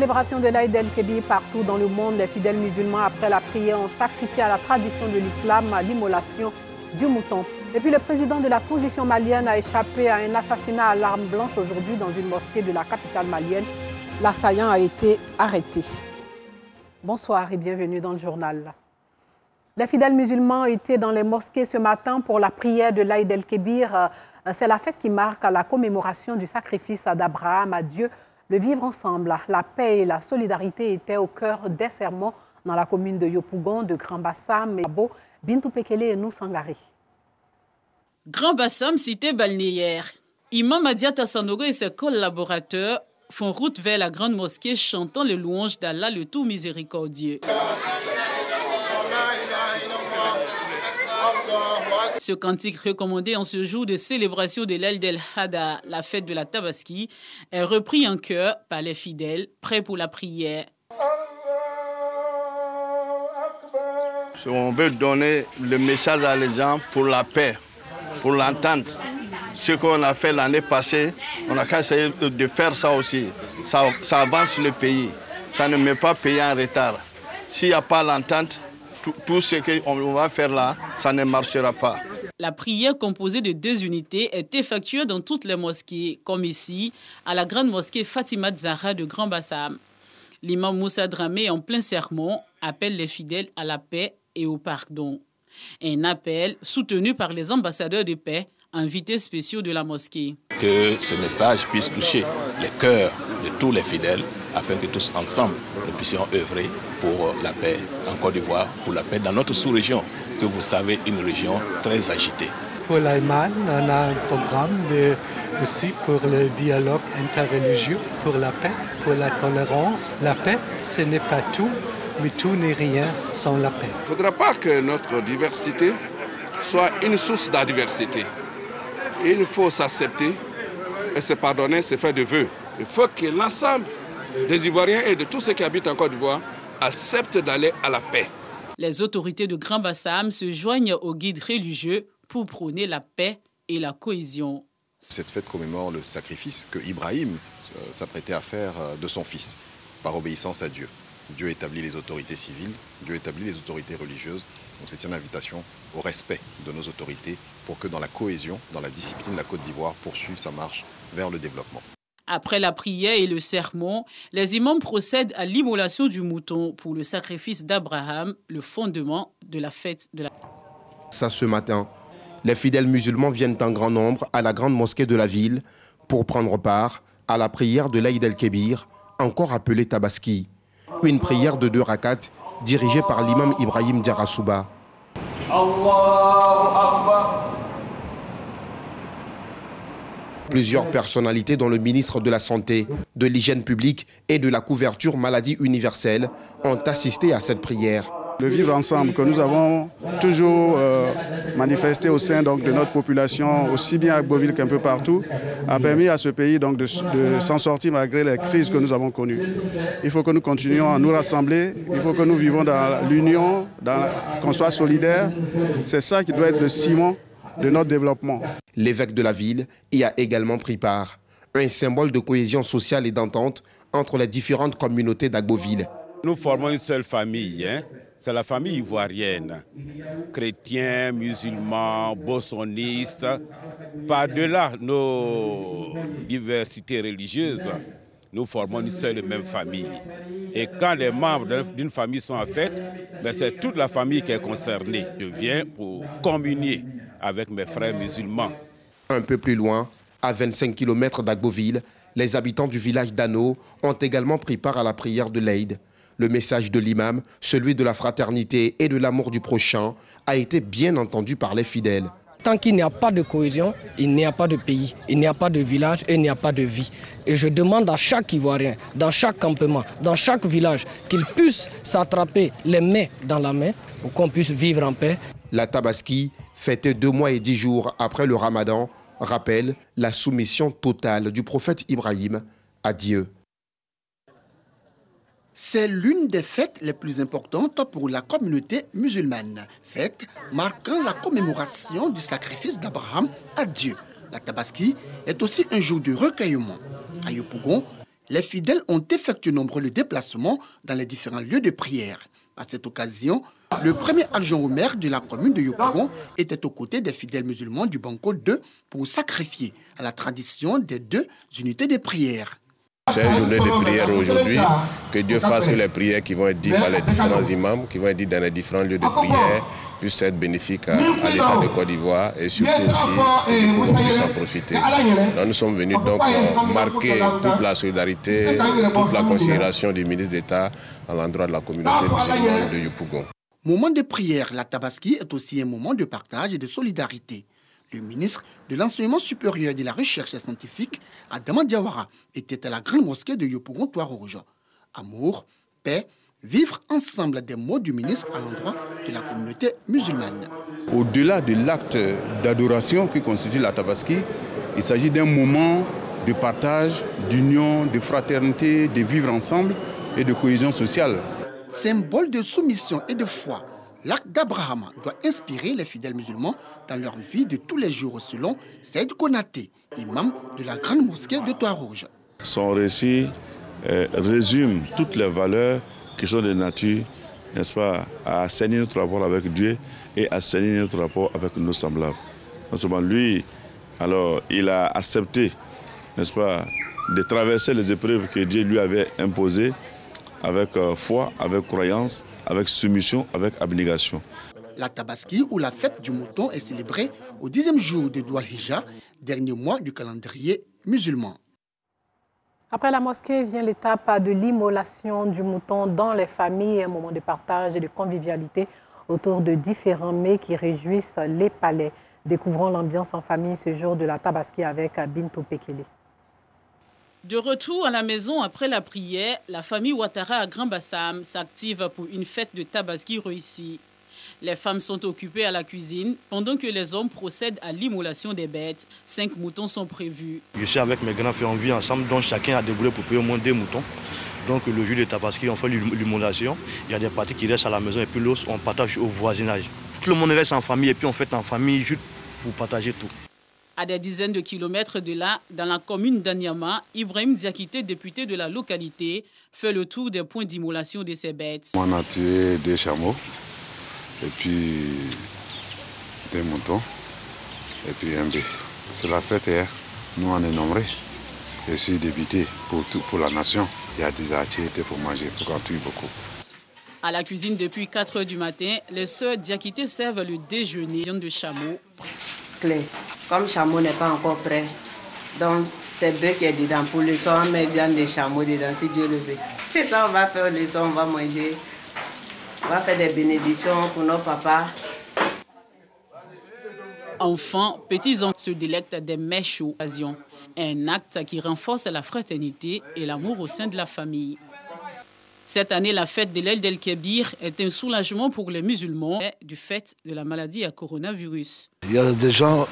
célébration de l'Aïd el-Kébir partout dans le monde, les fidèles musulmans, après la prière, ont sacrifié à la tradition de l'islam l'immolation du mouton. Et puis le président de la transition malienne a échappé à un assassinat à l'arme blanche aujourd'hui dans une mosquée de la capitale malienne. L'assaillant a été arrêté. Bonsoir et bienvenue dans le journal. Les fidèles musulmans étaient dans les mosquées ce matin pour la prière de l'Aïd el-Kébir. C'est la fête qui marque la commémoration du sacrifice d'Abraham à Dieu. Le vivre ensemble, la paix et la solidarité étaient au cœur des sermons dans la commune de Yopougon, de Grand Bassam et Abo, Bintou Pekele et nous Sangari. Grand Bassam, cité balnéaire. Imam Adiata Sanogo et ses collaborateurs font route vers la grande mosquée chantant les louanges d'Allah le tout miséricordieux. Ce cantique recommandé en ce jour de célébration de l'Aïd el-Adha, la fête de la Tabaski, est repris en chœur par les fidèles prêts pour la prière. On veut donner le message à les gens pour la paix, pour l'entente. Ce qu'on a fait l'année passée, on a qu'à essayer de faire ça aussi. Ça avance le pays. Ça ne met pas le pays en retard. S'il n'y a pas l'entente, tout ce qu'on va faire là, ça ne marchera pas. La prière composée de 2 unités est effectuée dans toutes les mosquées, comme ici, à la grande mosquée Fatima Zahra de Grand Bassam. L'imam Moussa Dramé, en plein sermon, appelle les fidèles à la paix et au pardon. Un appel soutenu par les ambassadeurs de paix, invités spéciaux de la mosquée. Que ce message puisse toucher les cœurs de tous les fidèles, afin que tous ensemble, nous puissions œuvrer pour la paix en Côte d'Ivoire, pour la paix dans notre sous-région, que vous savez, une région très agitée. Pour l'Aïman, on a un programme aussi pour le dialogue interreligieux, pour la paix, pour la tolérance. La paix, ce n'est pas tout, mais tout n'est rien sans la paix. Il ne faudra pas que notre diversité soit une source d'adversité. Il faut s'accepter et se pardonner, se faire de vœux. Il faut que l'ensemble des Ivoiriens et de tous ceux qui habitent en Côte d'Ivoire acceptent d'aller à la paix. Les autorités de Grand Bassam se joignent aux guides religieux pour prôner la paix et la cohésion. Cette fête commémore le sacrifice que Ibrahim s'apprêtait à faire de son fils, par obéissance à Dieu. Dieu établit les autorités civiles, Dieu établit les autorités religieuses. Donc c'est une invitation au respect de nos autorités pour que dans la cohésion, dans la discipline, la Côte d'Ivoire poursuive sa marche vers le développement. Après la prière et le sermon, les imams procèdent à l'immolation du mouton pour le sacrifice d'Abraham, le fondement de la fête de la... Ça, ce matin, les fidèles musulmans viennent en grand nombre à la grande mosquée de la ville pour prendre part à la prière de l'Aïd el-Kébir, encore appelée Tabaski. Une prière de 2 rakats dirigée par l'imam Ibrahim Diarasouba. Plusieurs personnalités dont le ministre de la Santé, de l'Hygiène publique et de la couverture maladie universelle ont assisté à cette prière. Le vivre ensemble que nous avons toujours manifesté au sein de notre population, aussi bien à Agboville qu'un peu partout, a permis à ce pays de s'en sortir malgré les crises que nous avons connues. Il faut que nous continuions à nous rassembler, il faut que nous vivons dans l'union, qu'on soit solidaires. C'est ça qui doit être le ciment de notre développement. L'évêque de la ville y a également pris part. Un symbole de cohésion sociale et d'entente entre les différentes communautés d'Agboville. Nous formons une seule famille, c'est la famille ivoirienne. Chrétiens, musulmans, bossonistes, par-delà nos diversités religieuses, nous formons une seule et même famille. Et quand les membres d'une famille sont en fête, c'est toute la famille qui est concernée. Je viens pour communier avec mes frères musulmans. Un peu plus loin, à 25 km d'Agboville, les habitants du village d'Ano ont également pris part à la prière de l'Aïd. Le message de l'imam, celui de la fraternité et de l'amour du prochain, a été bien entendu par les fidèles. Tant qu'il n'y a pas de cohésion, il n'y a pas de pays, il n'y a pas de village et il n'y a pas de vie. Et je demande à chaque Ivoirien, dans chaque campement, dans chaque village, qu'il puisse s'attraper les mains dans la main pour qu'on puisse vivre en paix. La Tabaski, fêtée 2 mois et 10 jours après le Ramadan, rappelle la soumission totale du prophète Ibrahim à Dieu. C'est l'une des fêtes les plus importantes pour la communauté musulmane. Fête marquant la commémoration du sacrifice d'Abraham à Dieu. La Tabaski est aussi un jour de recueillement. À Yopougon, Les fidèles ont effectué nombreux déplacements dans les différents lieux de prière. À cette occasion, le premier adjoint au maire de la commune de Yopougon était aux côtés des fidèles musulmans du Banco 2 pour sacrifier à la tradition des 2 unités de prière. C'est une journée de prière aujourd'hui. Que Dieu fasse que les prières qui vont être dites par les différents imams, qui vont être dites dans les différents lieux de prière, puissent être bénéfiques à l'État de Côte d'Ivoire et surtout aussi qu'on puisse en profiter. Donc, nous sommes venus donc marquer toute la solidarité, toute la considération du ministre d'État à l'endroit de la communauté musulmane de Yopougon. Moment de prière, la Tabaski est aussi un moment de partage et de solidarité. Le ministre de l'Enseignement supérieur et de la Recherche scientifique, Adama Diawara, était à la grande mosquée de Yopougon-Toit-Rouge. Amour, paix, vivre ensemble des mots du ministre à l'endroit de la communauté musulmane. Au-delà de l'acte d'adoration qui constitue la Tabaski, il s'agit d'un moment de partage, d'union, de fraternité, de vivre ensemble et de cohésion sociale. Symbole de soumission et de foi, l'acte d'Abraham doit inspirer les fidèles musulmans dans leur vie de tous les jours selon Saïd Konaté, imam de la grande mosquée de Toit-Rouge. Son récit résume toutes les valeurs qui sont de nature, n'est-ce pas, à assainir notre rapport avec Dieu et à assainir notre rapport avec nos semblables. Non seulement lui, alors il a accepté, n'est-ce pas, de traverser les épreuves que Dieu lui avait imposées avec foi, avec croyance, avec soumission, avec abnégation. La Tabaski, ou la fête du mouton, est célébrée au 10e jour de Dhul Hijjah, dernier mois du calendrier musulman. Après la mosquée vient l'étape de l'immolation du mouton dans les familles, un moment de partage et de convivialité autour de différents mets qui réjouissent les palais. Découvrons l'ambiance en famille ce jour de la Tabaski avec Bintou Pekele. De retour à la maison après la prière, la famille Ouattara à Grand Bassam s'active pour une fête de Tabaski réussie. Les femmes sont occupées à la cuisine pendant que les hommes procèdent à l'immolation des bêtes. 5 moutons sont prévus. Je suis avec mes grands frères, on vit ensemble, donc chacun a déboulé pour payer au moins 2 moutons. Donc le jour de Tabaski, on fait l'immolation. Il y a des parties qui restent à la maison et puis l'autre, on partage au voisinage. Tout le monde reste en famille et puis on fait en famille juste pour partager tout. À des dizaines de kilomètres de là, dans la commune d'Anyama, Ibrahim Diakité, député de la localité, fait le tour des points d'immolation de ces bêtes. On a tué 2 chameaux, et puis 2 moutons, et puis un bœuf. C'est la fête hier. Nous, on est nombreux. Je suis député pour la nation. Il y a des activités pour manger, il faut qu'on tue beaucoup. À la cuisine depuis 4 h du matin, les sœurs Diakité servent le déjeuner de chameau. Clé. Comme le chameau n'est pas encore prêt, donc c'est bœuf qui est dedans. Pour le soir, on met viande de chameau dedans, si Dieu le veut. C'est ça, on va faire le soir, on va manger. On va faire des bénédictions pour nos papas. Enfants, petits-enfants se délectent des mets chauds. Un acte qui renforce la fraternité et l'amour au sein de la famille. Cette année, la fête de l'Aïd el-Kébir est un soulagement pour les musulmans du fait de la maladie à coronavirus. Il y a des gens,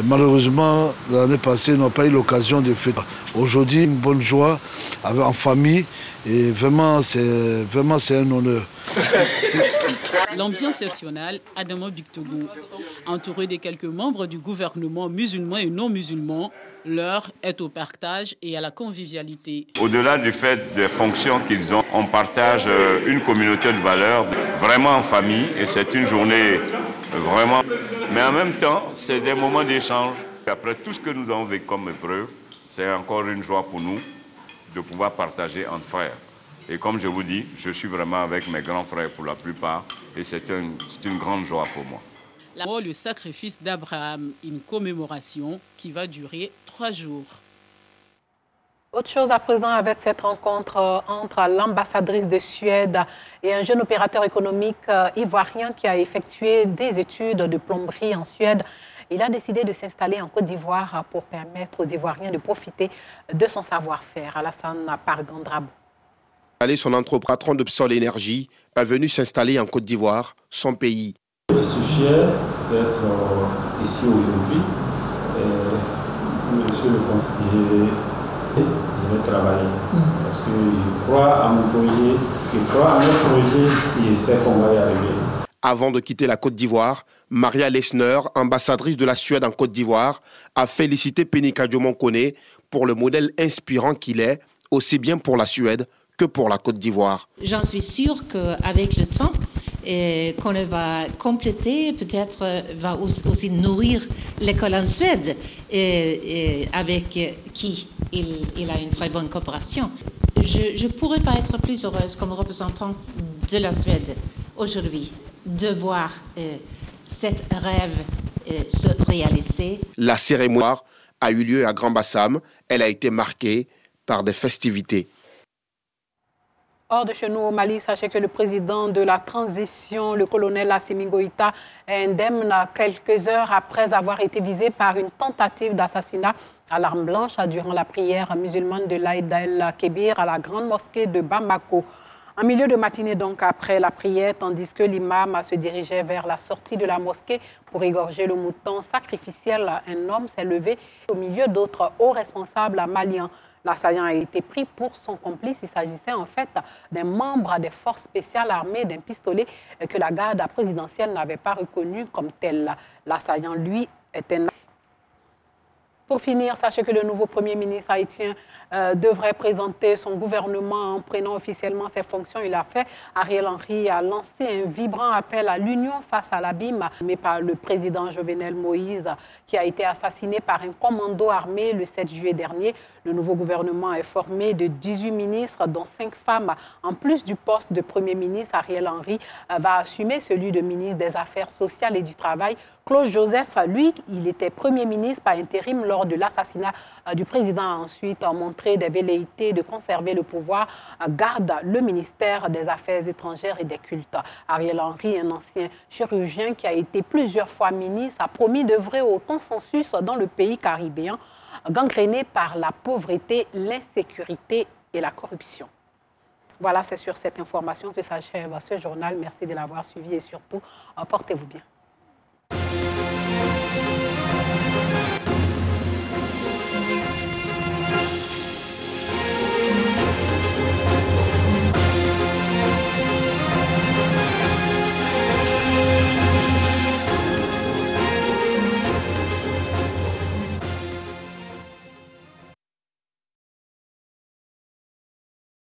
malheureusement, l'année passée, n'ont pas eu l'occasion de fêter. Aujourd'hui, une bonne joie en famille et vraiment, c'est un honneur. L'ambiance sectionnelle, Adama Bictogo, entouré de quelques membres du gouvernement musulman et non musulman, l'heure est au partage et à la convivialité. Au-delà du fait des fonctions qu'ils ont, on partage une communauté de valeurs vraiment en famille et c'est une journée vraiment... Mais en même temps, c'est des moments d'échange. Après tout ce que nous avons vécu comme épreuve, c'est encore une joie pour nous de pouvoir partager entre frères. Et comme je vous dis, je suis vraiment avec mes grands frères pour la plupart et c'est une grande joie pour moi. Le sacrifice d'Abraham, une commémoration qui va durer 3 jours. Autre chose à présent avec cette rencontre entre l'ambassadrice de Suède et un jeune opérateur économique ivoirien qui a effectué des études de plomberie en Suède. Il a décidé de s'installer en Côte d'Ivoire pour permettre aux Ivoiriens de profiter de son savoir-faire. Alassane Pargandrabou. Son entrepreneur de Psol Énergie est venu s'installer en Côte d'Ivoire, son pays. Je suis fier d'être ici aujourd'hui. Monsieur le conseiller, je vais travailler parce que je crois à mon projet, je crois à notre projet et je sais qu'on va y arriver. Avant de quitter la Côte d'Ivoire, Maria Lessner, ambassadrice de la Suède en Côte d'Ivoire, a félicité Pénika Diomon-Koné pour le modèle inspirant qu'il est, aussi bien pour la Suède que pour la Côte d'Ivoire. J'en suis sûre qu'avec le temps, qu'on va compléter, peut-être va aussi nourrir l'école en Suède, avec qui il a une très bonne coopération. Je ne pourrais pas être plus heureuse comme représentant de la Suède aujourd'hui de voir cet rêve se réaliser. La cérémonie a eu lieu à Grand-Bassam. Elle a été marquée par des festivités. Hors de chez nous au Mali, sachez que le président de la transition, le colonel Assimi Goïta, est indemne quelques heures après avoir été visé par une tentative d'assassinat à l'arme blanche durant la prière musulmane de l'Aïd el-Kébir à la grande mosquée de Bamako. En milieu de matinée, donc, après la prière, tandis que l'imam se dirigeait vers la sortie de la mosquée pour égorger le mouton sacrificiel, un homme s'est levé au milieu d'autres hauts responsables maliens. L'assaillant a été pris pour son complice. Il s'agissait en fait d'un membre des forces spéciales armées d'un pistolet que la garde présidentielle n'avait pas reconnu comme tel. L'assaillant, lui, était... Pour finir, sachez que le nouveau Premier ministre haïtien devrait présenter son gouvernement en prenant officiellement ses fonctions. Il a fait. Ariel Henry a lancé un vibrant appel à l'union face à l'abîme, mais par le président Jovenel Moïse, qui a été assassiné par un commando armé le 7 juillet dernier. Le nouveau gouvernement est formé de 18 ministres, dont 5 femmes. En plus du poste de Premier ministre, Ariel Henry va assumer celui de ministre des Affaires sociales et du Travail. Claude Joseph, lui, il était Premier ministre par intérim lors de l'assassinat du président, a ensuite montré des velléités de conserver le pouvoir, garde le ministère des Affaires étrangères et des cultes. Ariel Henry, un ancien chirurgien qui a été plusieurs fois ministre, a promis d'œuvrer au consensus dans le pays caribéen, gangréné par la pauvreté, l'insécurité et la corruption. Voilà, c'est sur cette information que s'achève ce journal. Merci de l'avoir suivi et surtout, portez-vous bien.